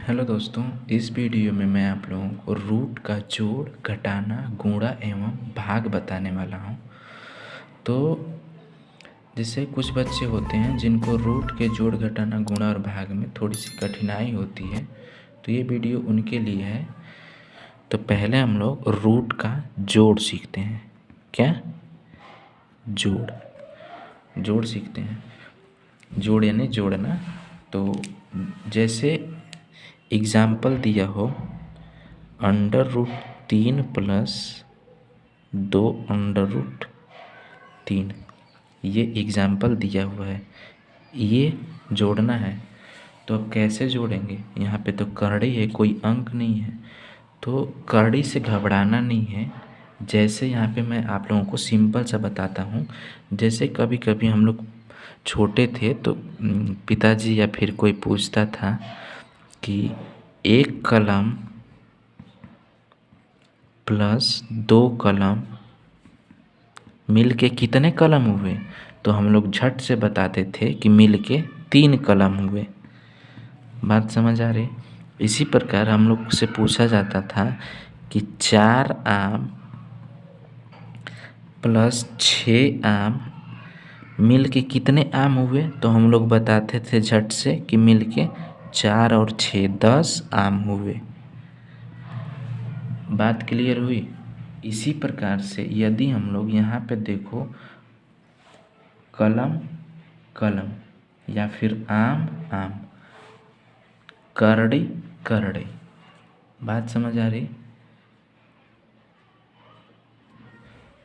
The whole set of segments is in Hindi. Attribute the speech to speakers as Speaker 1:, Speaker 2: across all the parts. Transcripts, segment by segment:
Speaker 1: हेलो दोस्तों, इस वीडियो में मैं आप लोगों को रूट का जोड़, घटाना, गुणा एवं भाग बताने वाला हूं। तो जैसे कुछ बच्चे होते हैं जिनको रूट के जोड़, घटाना, गुणा और भाग में थोड़ी सी कठिनाई होती है, तो ये वीडियो उनके लिए है। तो पहले हम लोग रूट का जोड़ सीखते हैं। क्या? जोड़ सीखते हैं। जोड़ यानी जोड़ना। तो जैसे एग्जाम्पल दिया हो, √3 प्लस 2√3, ये एग्जाम्पल दिया हुआ है, ये जोड़ना है। तो अब कैसे जोड़ेंगे? यहाँ पे तो करड़ी है, कोई अंक नहीं है, तो करड़ी से घबराना नहीं है। जैसे यहाँ पे मैं आप लोगों को सिंपल सा बताता हूँ। जैसे कभी कभी हम लोग छोटे थे तो पिताजी या फिर कोई पूछता था कि 1 कलम प्लस 2 कलम मिल के कितने कलम हुए? तो हम लोग झट से बताते थे कि मिल के 3 कलम हुए। बात समझ आ रही? इसी प्रकार हम लोग से पूछा जाता था कि 4 आम प्लस 6 आम मिल के कितने आम हुए? तो हम लोग बताते थे झट से कि मिल के 4 और 6 10 आम हुए। बात क्लियर हुई? इसी प्रकार से यदि हम लोग यहाँ पे देखो, कलम कलम या फिर आम आम, करड़ी करड़ी, बात समझ आ रही?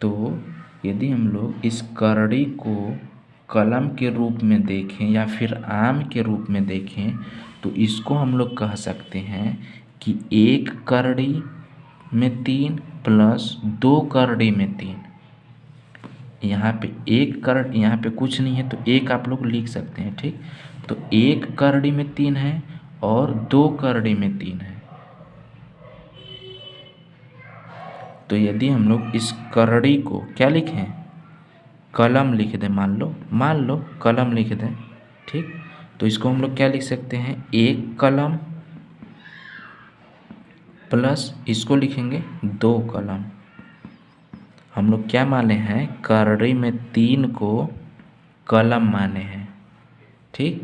Speaker 1: तो यदि हम लोग इस करड़ी को कलम के रूप में देखें या फिर आम के रूप में देखें, तो इसको हम लोग कह सकते हैं कि 1 करड़ी में 3 प्लस 2 करड़ी में 3। यहाँ पे 1 करड़, यहाँ पे कुछ नहीं है तो 1 आप लोग लिख सकते हैं, ठीक। तो 1 करड़ी में 3 है और 2 करड़ी में 3 है। तो यदि हम लोग इस करड़ी को क्या लिखें? कलम लिख दें। मान लो कलम लिख दें, ठीक। तो इसको हम लोग क्या लिख सकते हैं? 1 कलम प्लस इसको लिखेंगे 2 कलम। हम लोग क्या माने हैं? करड़ी में 3 को कलम माने हैं, ठीक।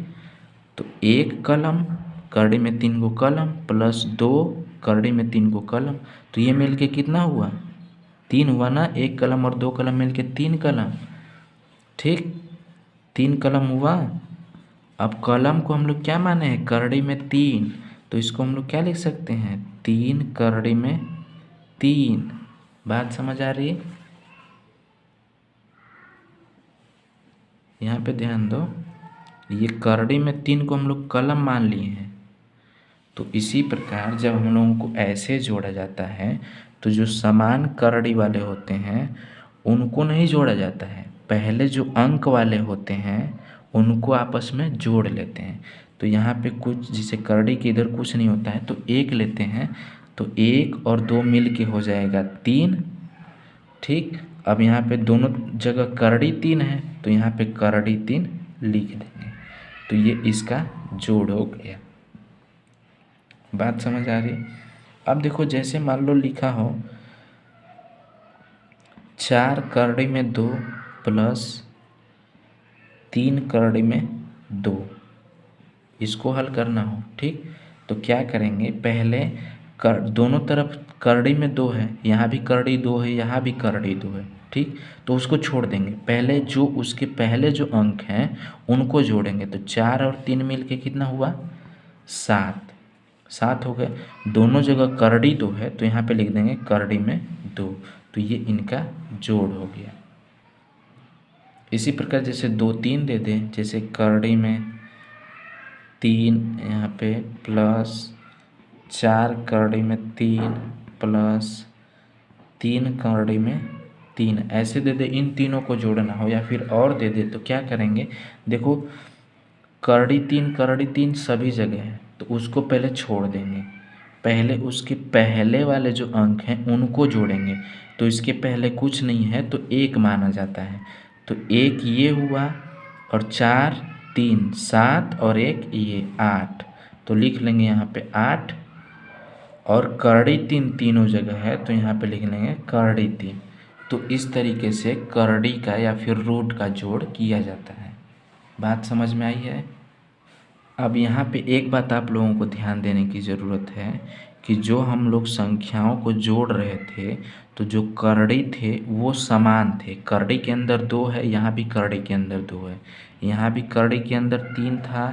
Speaker 1: तो 1 कलम, करड़ी में 3 को कलम, प्लस 2 करड़ी में 3 को कलम, तो ये मिल के कितना हुआ? 3 हुआ ना। 1 कलम और 2 कलम मिल के 3 कलम, ठीक। 3 कलम हुआ। अब कलम को हम लोग क्या माने हैं? करड़ी में 3, तो इसको हम लोग क्या लिख सकते हैं? 3 करड़ी में 3। बात समझ आ रही है? यहाँ पे ध्यान दो, ये करड़ी में 3 को हम लोग कलम मान लिए हैं। तो इसी प्रकार जब हम लोगों को ऐसे जोड़ा जाता है, तो जो समान करड़ी वाले होते हैं उनको नहीं जोड़ा जाता है, पहले जो अंक वाले होते हैं उनको आपस में जोड़ लेते हैं। तो यहाँ पे कुछ, जैसे करड़ी के इधर कुछ नहीं होता है तो 1 लेते हैं, तो 1 और 2 मिल के हो जाएगा 3, ठीक। अब यहाँ पे दोनों जगह करड़ी 3 है तो यहाँ पे करड़ी 3 लिख देंगे। तो ये इसका जोड़ हो गया। बात समझ आ रही? अब देखो, जैसे मान लो लिखा हो 4 करड़ी में 2 प्लस 3 करड़ी में 2, इसको हल करना हो, ठीक। तो क्या करेंगे? पहले दोनों तरफ करड़ी में 2 है, यहाँ भी करड़ी 2 है, यहाँ भी करड़ी 2 है, ठीक। तो उसको छोड़ देंगे, पहले जो उसके पहले जो अंक हैं उनको जोड़ेंगे। तो 4 और 3 मिल के कितना हुआ? 7 हो गए। दोनों जगह करड़ी 2 है तो यहाँ पे लिख देंगे करड़ी में 2। तो ये इनका जोड़ हो गया। इसी प्रकार जैसे 2 3 दे दें, जैसे करड़ी में 3 यहाँ पे प्लस 4 करड़ी में 3 प्लस 3 करड़ी में 3, ऐसे दे दे। इन तीनों को जोड़ना हो या फिर और दे दे तो क्या करेंगे? देखो, करड़ी 3 सभी जगह है तो उसको पहले छोड़ देंगे, पहले उसके पहले वाले जो अंक हैं उनको जोड़ेंगे। तो इसके पहले कुछ नहीं है तो 1 माना जाता है, तो 1 ये हुआ और 4 3 7 और 1 ये 8। तो लिख लेंगे यहाँ पे 8 और करड़ी 3 तीनों जगह है तो यहाँ पे लिख लेंगे करड़ी 3। तो इस तरीके से करड़ी का या फिर रूट का जोड़ किया जाता है। बात समझ में आई है। अब यहाँ पे एक बात आप लोगों को ध्यान देने की ज़रूरत है कि जो हम लोग संख्याओं को जोड़ रहे थे तो जो करड़ी थे वो समान थे। करड़ी के अंदर 2 है, यहाँ भी करड़ी के अंदर 2 है, यहाँ भी करड़ी के अंदर 3 था,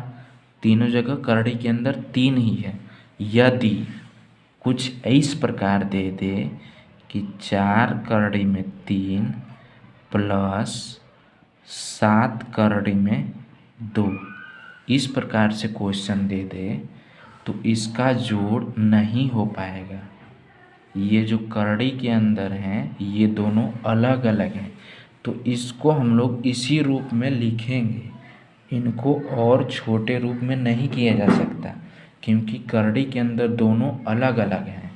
Speaker 1: तीनों जगह करड़ी के अंदर 3 ही है। यदि कुछ इस प्रकार दे दे कि 4 करड़ी में 3 प्लस 7 करड़ी में 2, इस प्रकार से क्वेश्चन दे दे तो इसका जोड़ नहीं हो पाएगा। ये जो करड़ी के अंदर हैं ये दोनों अलग अलग हैं, तो इसको हम लोग इसी रूप में लिखेंगे। इनको और छोटे रूप में नहीं किया जा सकता क्योंकि करड़ी के अंदर दोनों अलग अलग हैं।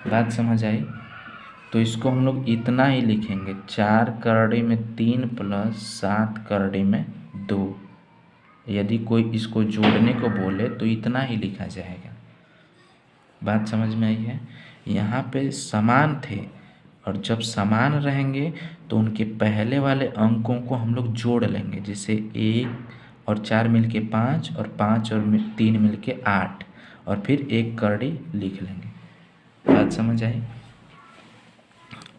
Speaker 1: बात समझ आई। तो इसको हम लोग इतना ही लिखेंगे, 4 करड़ी में 3 प्लस 7 करड़ी में 2। यदि कोई इसको जोड़ने को बोले तो इतना ही लिखा जाएगा। बात समझ में आई है। यहाँ पे समान थे और जब समान रहेंगे तो उनके पहले वाले अंकों को हम लोग जोड़ लेंगे, जैसे 1 और 4 मिलके 5 और 5 और 3 मिलके 8 और फिर एक करड़ी लिख लेंगे। बात समझ आई।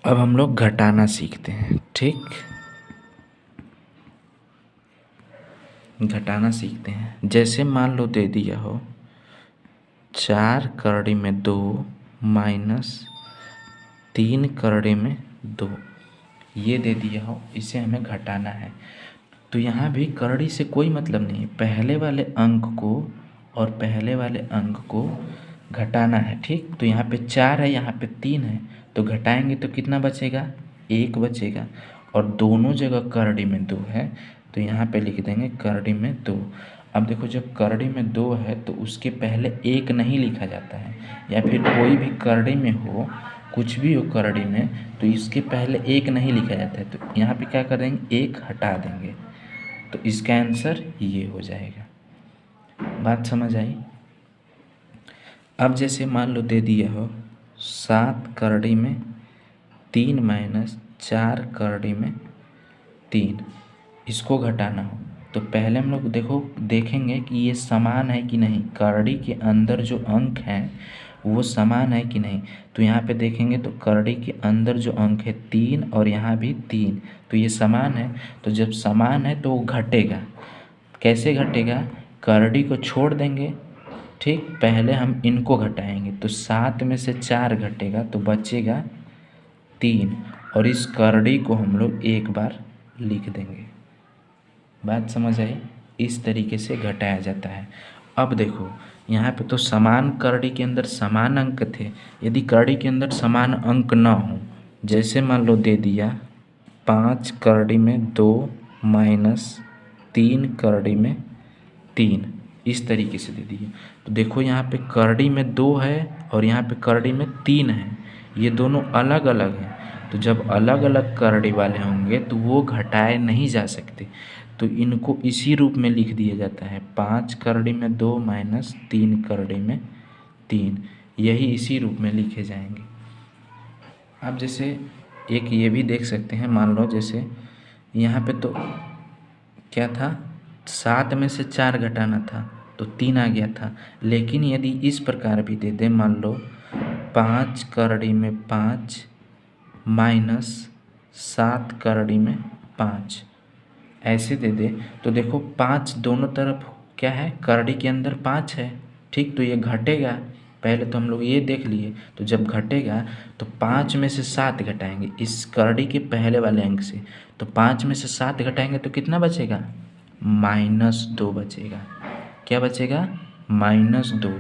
Speaker 1: अब हम लोग घटाना सीखते हैं। ठीक, घटाना सीखते हैं। जैसे मान लो दे दिया हो 4 करड़ी में 2 माइनस 3 करड़ी में 2, ये दे दिया हो, इसे हमें घटाना है। तो यहाँ भी करड़ी से कोई मतलब नहीं है, पहले वाले अंक को और पहले वाले अंक को घटाना है। ठीक, तो यहाँ पे 4 है, यहाँ पे 3 है, तो घटाएंगे तो कितना बचेगा, 1 बचेगा। और दोनों जगह करड़ी में 2 है तो यहाँ पे लिख देंगे करड़ी में 2। अब देखो जब करड़ी में 2 है तो उसके पहले 1 नहीं लिखा जाता है, या फिर कोई भी करड़ी में हो, कुछ भी हो करड़ी में, तो इसके पहले 1 नहीं लिखा जाता है। तो यहाँ पे क्या करेंगे, 1 हटा देंगे, तो इसका आंसर ये हो जाएगा। बात समझ आई। अब जैसे मान लो दे दिया हो 7 करड़ी में 3 माइनस 4 करड़ी में 3, इसको घटाना हो तो पहले हम लोग देखेंगे कि ये समान है कि नहीं, करड़ी के अंदर जो अंक हैं वो समान है कि नहीं। तो यहाँ पे देखेंगे तो करड़ी के अंदर जो अंक है 3 और यहाँ भी 3, तो ये समान है। तो जब समान है तो वो घटेगा। कैसे घटेगा, करड़ी को छोड़ देंगे। ठीक, पहले हम इनको घटाएंगे तो 7 में से 4 घटेगा तो बचेगा 3, और इस करड़ी को हम लोग एक बार लिख देंगे। बात समझ आई। इस तरीके से घटाया जाता है। अब देखो यहाँ पे तो समान करड़ी के अंदर समान अंक थे। यदि करड़ी के अंदर समान अंक ना हो, जैसे मान लो दे दिया 5 करड़ी में 2 माइनस 3 करड़ी में 3, इस तरीके से दे दिए, तो देखो यहाँ पे करड़ी में 2 है और यहाँ पे करड़ी में 3 है, ये दोनों अलग अलग हैं। तो जब अलग अलग करड़ी वाले होंगे तो वो घटाए नहीं जा सकते, तो इनको इसी रूप में लिख दिया जाता है, 5 करड़ी में 2 माइनस 3 करड़ी में 3, यही इसी रूप में लिखे जाएंगे। आप जैसे एक ये भी देख सकते हैं, मान लो जैसे यहाँ पे तो क्या था, 7 में से 4 घटाना था तो 3 आ गया था। लेकिन यदि इस प्रकार भी दे दे, मान लो 5 करड़ी में 5 माइनस 7 करड़ी में 5, ऐसे दे दे तो देखो 5 दोनों तरफ क्या है, करड़ी के अंदर 5 है। ठीक, तो ये घटेगा। पहले तो हम लोग ये देख लिए, तो जब घटेगा तो 5 में से 7 घटाएंगे इस करड़ी के पहले वाले अंक से, तो 5 में से 7 घटाएंगे तो कितना बचेगा, -2 बचेगा। क्या बचेगा, -2।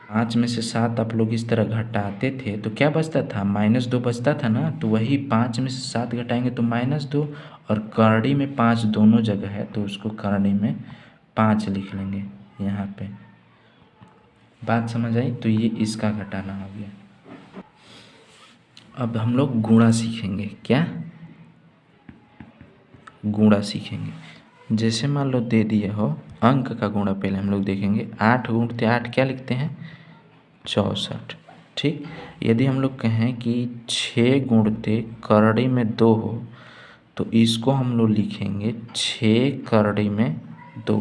Speaker 1: 5 में से 7 आप लोग इस तरह घटाते थे तो क्या बचता था, -2 बचता था ना। तो वही 5 में से 7 घटाएंगे तो -2, और करड़ी में 5 दोनों जगह है तो उसको करड़ी में 5 लिख लेंगे यहाँ पे। बात समझ आई। तो ये इसका घटाना हो गया। अब हम लोग गुणा सीखेंगे। क्या, गुणा सीखेंगे। जैसे मान लो दे दिए हो अंक का गुणा, पहले हम लोग देखेंगे 8 गुणते 8 क्या लिखते हैं 64। ठीक, यदि हम लोग कहें कि 6 गुणते करड़ी में 2 हो तो इसको हम लोग लिखेंगे 6 करड़ी में 2।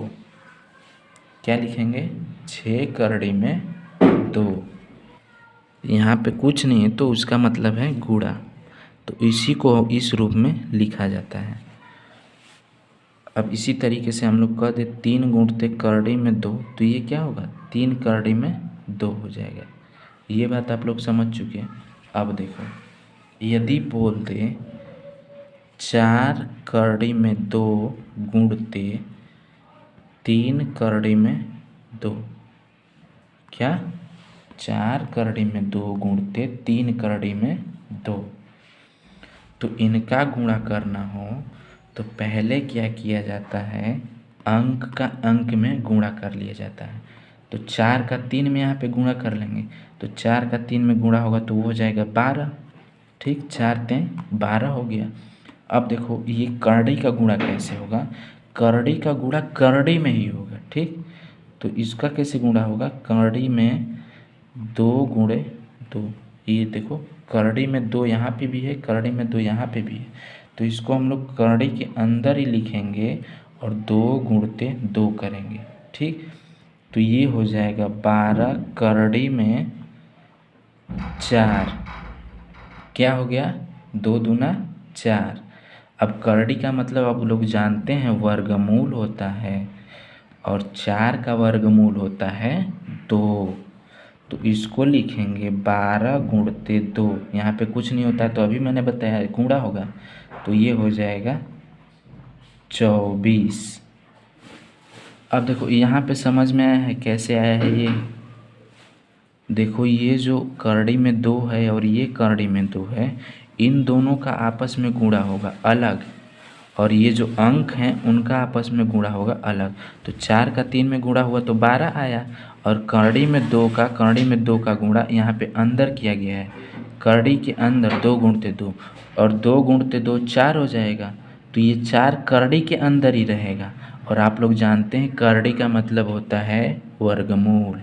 Speaker 1: क्या लिखेंगे 6 करड़ी में 2। यहाँ पे कुछ नहीं है तो उसका मतलब है गुणा, तो इसी को इस रूप में लिखा जाता है। अब इसी तरीके से हम लोग कह दे 3 गुणते करड़ी में 2 तो ये क्या होगा 3 करड़ी में 2 हो जाएगा। ये बात आप लोग समझ चुके हैं। अब देखो यदि बोल दे 4 करड़ी में 2 गुणते 3 करड़ी में 2, क्या 4 करड़ी में 2 गुणते 3 करड़ी में 2, तो इनका गुणा करना हो तो पहले क्या किया जाता है अंक का अंक में गुणा कर लिया जाता है। तो 4 का 3 में यहाँ पे गुणा कर लेंगे तो 4 का 3 में गुणा होगा तो वो हो जाएगा 12। ठीक, 4 3 12 हो गया। अब देखो ये करड़ी का गुणा कैसे होगा, करड़ी का गुणा करड़ी में ही होगा। ठीक, तो इसका कैसे गुणा होगा करड़ी में 2 गुणे 2, ये देखो करड़ी में 2 यहाँ पे भी है, करड़ी में 2 यहाँ पे भी है, तो इसको हम लोग करड़ी के अंदर ही लिखेंगे और 2 गुणते 2 करेंगे। ठीक, तो ये हो जाएगा 12 करड़ी में 4, क्या हो गया 2 दूना 4। अब करड़ी का मतलब आप लोग जानते हैं वर्गमूल होता है और 4 का वर्गमूल होता है 2, तो इसको लिखेंगे 12 गुणते 2। यहाँ पे कुछ नहीं होता तो अभी मैंने बताया गुणा होगा, तो ये हो जाएगा 24। अब देखो यहाँ पे समझ में आया है कैसे आया है ये, देखो ये जो करड़ी में 2 है और ये करड़ी में 2 है, इन दोनों का आपस में गुणा होगा अलग, और ये जो अंक हैं उनका आपस में गुणा होगा अलग। तो 4 का 3 में गुणा हुआ तो 12 आया, और करड़ी में 2 का गुणा यहाँ पे अंदर किया गया है, करड़ी के अंदर 2 गुणते 2 और 2 गुणते 2 4 हो जाएगा, तो ये 4 करड़ी के अंदर ही रहेगा। और आप लोग जानते हैं करड़ी का मतलब होता है वर्गमूल,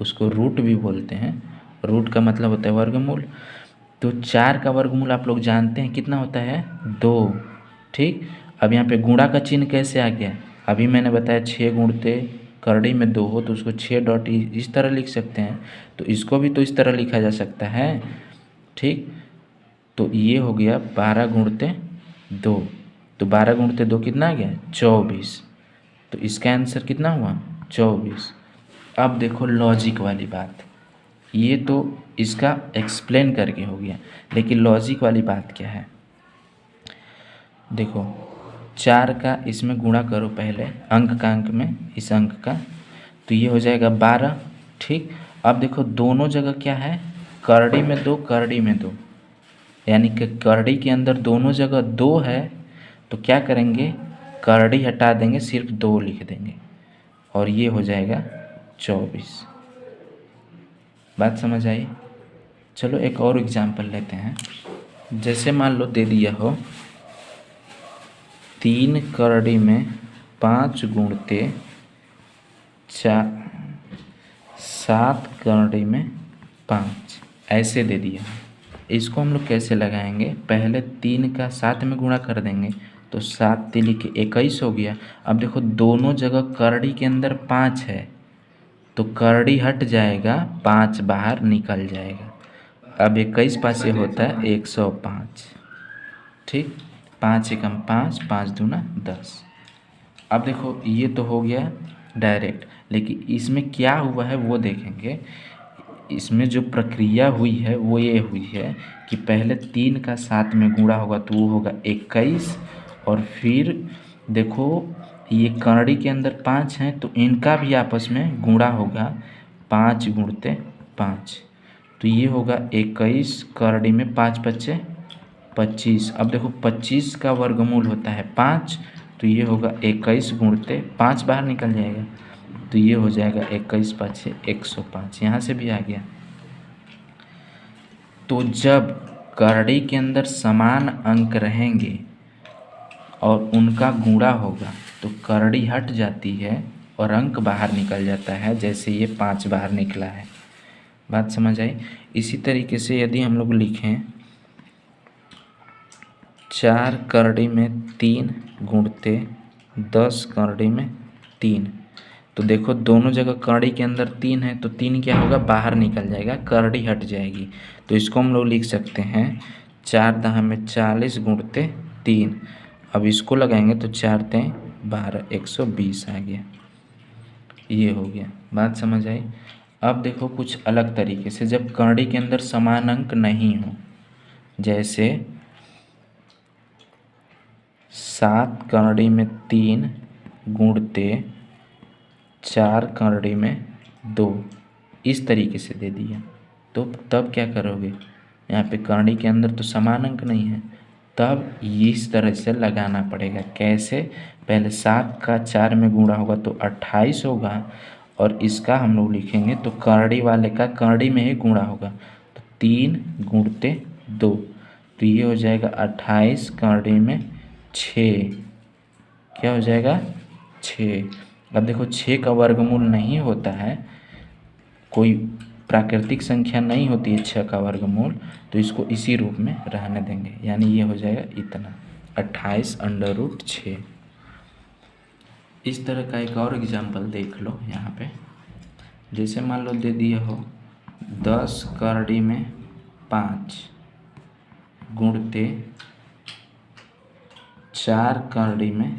Speaker 1: उसको रूट भी बोलते हैं, रूट का मतलब होता है वर्गमूल। तो 4 का वर्गमूल आप लोग जानते हैं कितना होता है 2। ठीक, अब यहाँ पे गुणा का चिन्ह कैसे आ गया, अभी मैंने बताया 6 गुणते करड़ी में 2 हो तो उसको 6 डॉट इस तरह लिख सकते हैं, तो इसको भी तो इस तरह लिखा जा सकता है। ठीक, तो ये हो गया 12 गुणते 2, तो 12 गुणते 2 कितना आ गया 24, तो इसका आंसर कितना हुआ 24। अब देखो लॉजिक वाली बात, ये तो इसका एक्सप्लेन करके हो गया, लेकिन लॉजिक वाली बात क्या है, देखो 4 का इसमें गुणा करो पहले अंक का अंक में, इस अंक का, तो ये हो जाएगा 12। ठीक, अब देखो दोनों जगह क्या है करड़ी में 2 करड़ी में 2, यानी कि करड़ी के अंदर दोनों जगह 2 है, तो क्या करेंगे करड़ी हटा देंगे सिर्फ 2 लिख देंगे और ये हो जाएगा 24। बात समझ आई। चलो एक और एग्जाम्पल लेते हैं। जैसे मान लो दे दिया हो 3 करड़ी में 5 गुणते 7 करड़ी में 5, ऐसे दे दिया। इसको हम लोग कैसे लगाएंगे, पहले 3 का 7 में गुणा कर देंगे तो 7 तिली के 21 हो गया। अब देखो दोनों जगह करड़ी के अंदर 5 है तो करड़ी हट जाएगा, 5 बाहर निकल जाएगा। अब 21 5 से होता है 105। ठीक, 5 एकम 5, 5 दूना 10। अब देखो ये तो हो गया डायरेक्ट, लेकिन इसमें क्या हुआ है वो देखेंगे। इसमें जो प्रक्रिया हुई है वो ये हुई है कि पहले 3 का 7 में गुणा होगा तो वो होगा 21, और फिर देखो ये करड़ी के अंदर 5 हैं तो इनका भी आपस में गुणा होगा 5 गुणते 5, तो ये होगा 21 करड़ी में 5 बच्चे 25। अब देखो 25 का वर्गमूल होता है 5, तो ये होगा 21 गुणते 5 बाहर निकल जाएगा, तो ये हो जाएगा 21 5 105। यहाँ से भी आ गया। तो जब करड़ी के अंदर समान अंक रहेंगे और उनका गुणा होगा तो करड़ी हट जाती है और अंक बाहर निकल जाता है, जैसे ये 5 बाहर निकला है। बात समझ आई। इसी तरीके से यदि हम लोग लिखें 4 करड़ी में 3 गुणते 10 करड़ी में 3, तो देखो दोनों जगह करड़ी के अंदर 3 है तो 3 क्या होगा, बाहर निकल जाएगा, करड़ी हट जाएगी। तो इसको हम लोग लिख सकते हैं 4 दहा में 40 गुणते 3। अब इसको लगाएंगे तो 4 तें 12, 120 आ गया। ये हो गया। बात समझ आई। अब देखो कुछ अलग तरीके से, जब करड़ी के अंदर समान अंक नहीं हो, जैसे 7 करड़ी में 3 गुणते 4 करड़ी में 2, इस तरीके से दे दिया, तो तब क्या करोगे, यहाँ पे करड़ी के अंदर तो समान अंक नहीं है, तब इस तरह से लगाना पड़ेगा। कैसे, पहले 7 का 4 में गुणा होगा तो 28 होगा, और इसका हम लोग लिखेंगे तो करड़ी वाले का करड़ी में ही गुणा होगा, तो 3 गुणते 2, तो ये हो जाएगा 28 करड़ी में 6, क्या हो जाएगा 6। अब देखो 6 का वर्गमूल नहीं होता है, कोई प्राकृतिक संख्या नहीं होती है 6 का वर्गमूल, तो इसको इसी रूप में रहने देंगे, यानी ये हो जाएगा इतना 28√6। इस तरह का एक और एग्जाम्पल देख लो यहाँ पे। जैसे मान लो दे दिया हो 10 करड़ी में 5 गुणते 4 करड़ी में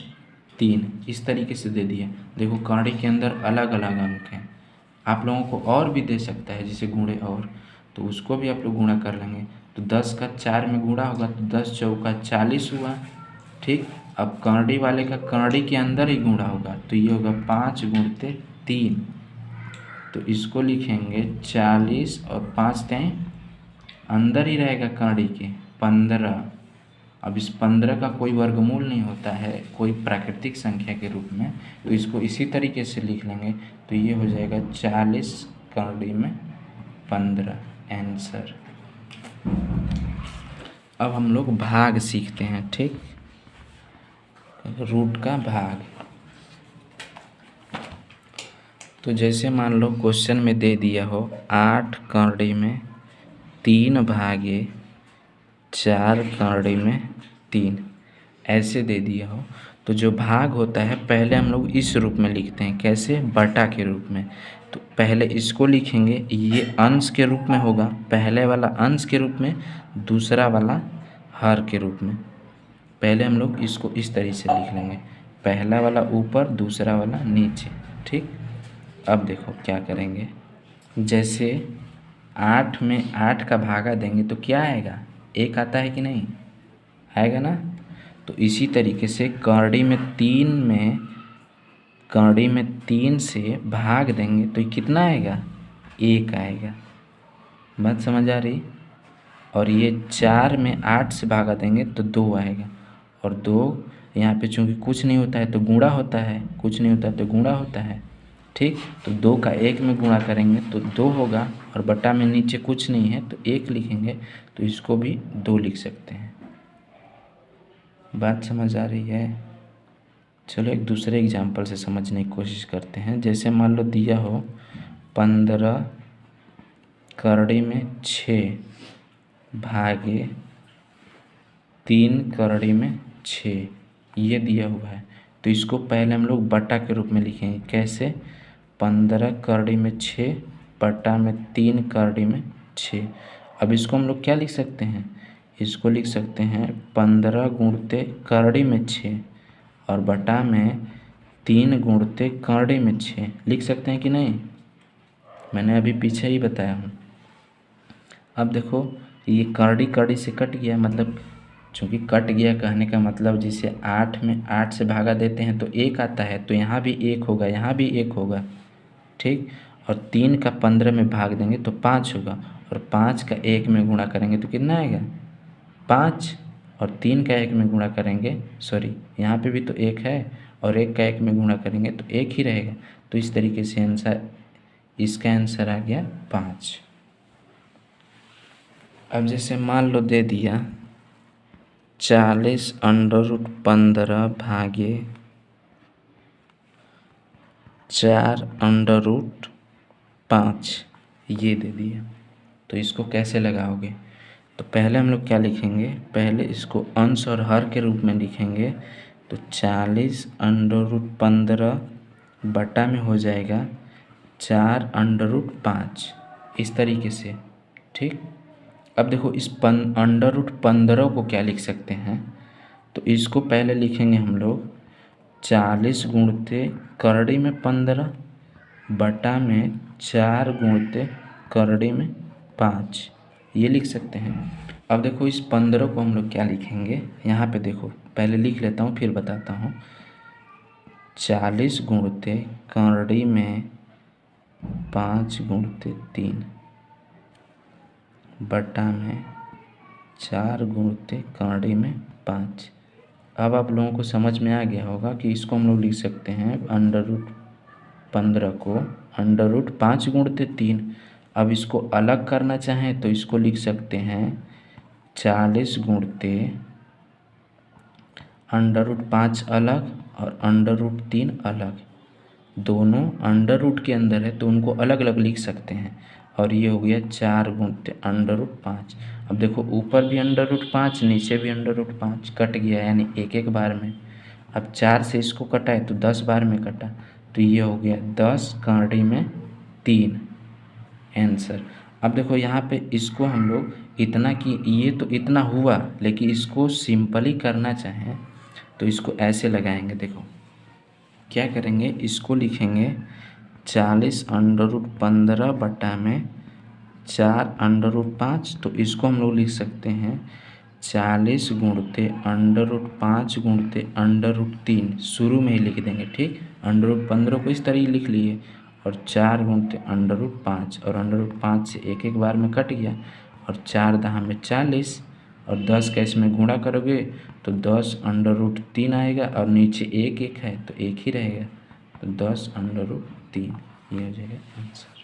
Speaker 1: 3, इस तरीके से दे दिया। देखो करड़ी के अंदर अलग अलग अंक हैं, आप लोगों को और भी दे सकता है, जैसे गुणे और, तो उसको भी आप लोग गुणा कर लेंगे। तो 10 का 4 में गुणा होगा तो 10 चौका 40 हुआ। ठीक, अब करड़ी वाले का करड़ी के अंदर ही गुणा होगा, तो ये होगा 5 गुणते 3, तो इसको लिखेंगे 40 और 5 तें अंदर ही रहेगा करड़ी के 15। अब इस 15 का कोई वर्गमूल नहीं होता है कोई प्राकृतिक संख्या के रूप में, तो इसको इसी तरीके से लिख लेंगे, तो ये हो जाएगा 40 करड़ी में 15 आंसर। अब हम लोग भाग सीखते हैं। ठीक, रूट का भाग। तो जैसे मान लो क्वेश्चन में दे दिया हो 8 करड़ी में 3 भागे 4 करड़ी में 3, ऐसे दे दिया हो, तो जो भाग होता है पहले हम लोग इस रूप में लिखते हैं, कैसे, बटा के रूप में। तो पहले इसको लिखेंगे, ये अंश के रूप में होगा, पहले वाला अंश के रूप में, दूसरा वाला हर के रूप में। पहले हम लोग इसको इस तरीके से लिख लेंगे, पहला वाला ऊपर, दूसरा वाला नीचे। ठीक, अब देखो क्या करेंगे, जैसे 8 में 8 का भागा देंगे तो क्या आएगा, 1 आता है कि नहीं, आएगा ना। तो इसी तरीके से करड़ी में 3 से भाग देंगे तो कितना आएगा, 1 आएगा। बात समझ आ रही। और ये 4 में 8 से भागा देंगे तो 2 आएगा, और 2 यहाँ पे चूँकि कुछ नहीं होता है तो गुणा होता है, कुछ नहीं होता है तो गुणा होता है। ठीक, तो 2 का 1 में गुणा करेंगे तो 2 होगा, और बटा में नीचे कुछ नहीं है तो 1 लिखेंगे, तो इसको भी 2 लिख सकते हैं। बात समझ आ रही है। चलो एक दूसरे एग्जाम्पल से समझने की कोशिश करते हैं। जैसे मान लो दिया हो 15 करड़ी में 6 भागे 3 करड़ी में 6, ये दिया हुआ है, तो इसको पहले हम लोग बटा के रूप में लिखेंगे, कैसे, 15 करड़ी में 6 बटा में 3 करड़ी में 6। अब इसको हम लोग क्या लिख सकते हैं, इसको लिख सकते हैं 15 गुणते करड़ी में 6 और बटा में 3 गुणते करड़ी में 6, लिख सकते हैं कि नहीं, मैंने अभी पीछे ही बताया हूँ। अब देखो ये करड़ी करड़ी से कट गया, मतलब चूँकि कट गया कहने का मतलब, जिसे 8 में 8 से भागा देते हैं तो 1 आता है, तो यहाँ भी 1 होगा, यहाँ भी 1 होगा। ठीक, और 3 का 15 में भाग देंगे तो 5 होगा, और 5 का 1 में गुणा करेंगे तो कितना आएगा, 5, और 3 का 1 में गुणा करेंगे, सॉरी यहाँ पे भी तो 1 है, और 1 का 1 में गुणा करेंगे तो 1 ही रहेगा। तो इस तरीके से आंसर, इसका आंसर आ गया 5। अब जैसे मान लो दे दिया 40 अंडर रूट 15 भागे 4 अंडर रूट 5 ये दे दिया। तो इसको कैसे लगाओगे? तो पहले हम लोग क्या लिखेंगे, पहले इसको अंश और हर के रूप में लिखेंगे। तो 40 अंडर रूट 15 बटा में हो जाएगा 4 अंडर रूट 5 इस तरीके से। ठीक, अब देखो इस अंडर रूट 15 को क्या लिख सकते हैं, तो इसको पहले लिखेंगे हम लोग 40 गुणते करड़ी में 15 बटा में 4 गुणते करड़ी में 5 ये लिख सकते हैं। अब देखो इस 15 को हम लोग क्या लिखेंगे, यहाँ पे देखो पहले लिख लेता हूँ फिर बताता हूँ। 40 गुणते करड़ी में 5 गुणते 3 बटा में 4 गुणते करड़ी में 5। अब आप लोगों को समझ में आ गया होगा कि इसको हम लोग लिख सकते हैं अंडर रूट 15 को अंडर रूट 5 गुणते 3। अब इसको अलग करना चाहें तो इसको लिख सकते हैं 40 गुणते अंडर रूट 5 अलग और अंडर रूट 3 अलग, दोनों अंडर रूट के अंदर है तो उनको अलग अलग लिख सकते हैं। और ये हो गया 4 गुणते अंडर रूट 5। अब देखो ऊपर भी अंडर रूट 5 नीचे भी अंडर रूट 5 कट गया, यानी एक एक बार में। अब 4 से इसको कटा है तो 10 बार में कटा, तो ये हो गया 10 करड़ी में 3 आंसर। अब देखो यहाँ पे इसको हम लोग इतना कि ये तो इतना हुआ, लेकिन इसको सिंपली करना चाहें तो इसको ऐसे लगाएंगे। देखो क्या करेंगे, इसको लिखेंगे 40 अंडर रूट 15 बटा में 4 अंडर रूट 5। तो इसको हम लोग लिख सकते हैं 40 गुणते अंडर रूट 5 गुणते अंडर रूट 3 शुरू में ही लिख देंगे। ठीक, अंडर रूट 15 को इस तरह लिख लिए और 4 गुणते अंडर रूट 5 और अंडर रूट 5 से एक एक बार में कट गया और 4 दहा में 40 और 10 का इसमें गुणा करोगे तो 10 अंडर रूट 3 आएगा और नीचे एक एक है तो एक ही रहेगा, तो 10 अंडर रूट 3 ये हो जाएगा आंसर।